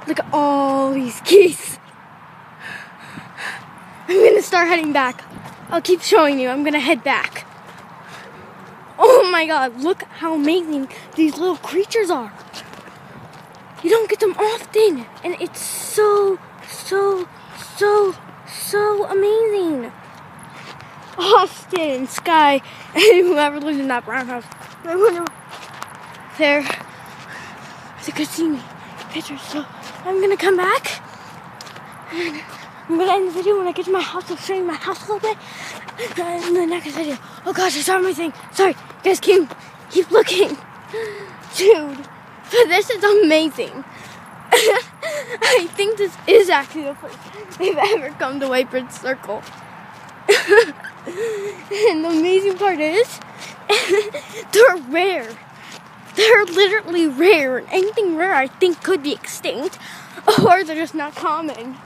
Look at all these geese. I'm gonna start heading back. I'll keep showing you. I'm gonna head back. Oh my god, look how amazing these little creatures are. You don't get them often, and it's so amazing. Austin, Sky, and whoever lives in that brown house. I wonder there. They could see me. Pictures. So I'm gonna come back. And I'm gonna end the video when I get to my house. I'll show you my house a little bit. In the next video. Oh gosh, I saw my thing. Sorry, guys, keep looking, dude. But this is amazing. I think this is actually the first time they've ever come to Whitebird Circle. And the amazing part is, they're rare. They're literally rare. And anything rare, I think, could be extinct, or they're just not common.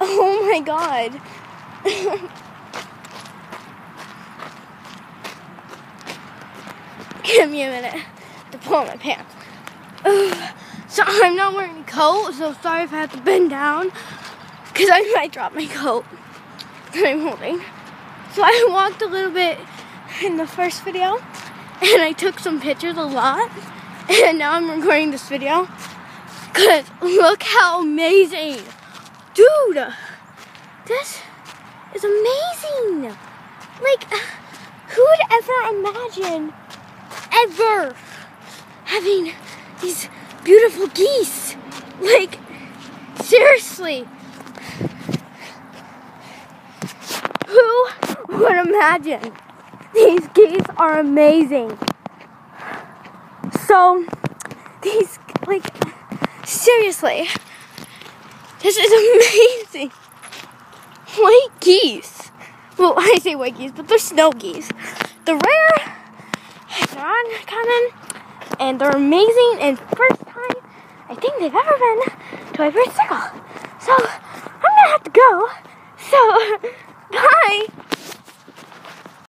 Oh my god. Give me a minute to pull on my pants. So I'm not wearing a coat, so sorry if I have to bend down, because I might drop my coat that I'm holding. So I walked a little bit in the first video, and I took some pictures a lot, and now I'm recording this video, because look how amazing. Dude, this is amazing. Like, who would ever imagine having these beautiful geese? Like, seriously, who would imagine? These geese are amazing. So, these, like, seriously, this is amazing. White geese. Well, I say white geese, but they're snow geese. They're rare. They're uncommon, and they're amazing, and first time I think they've ever been to a bird circle. So I'm gonna have to go. So bye.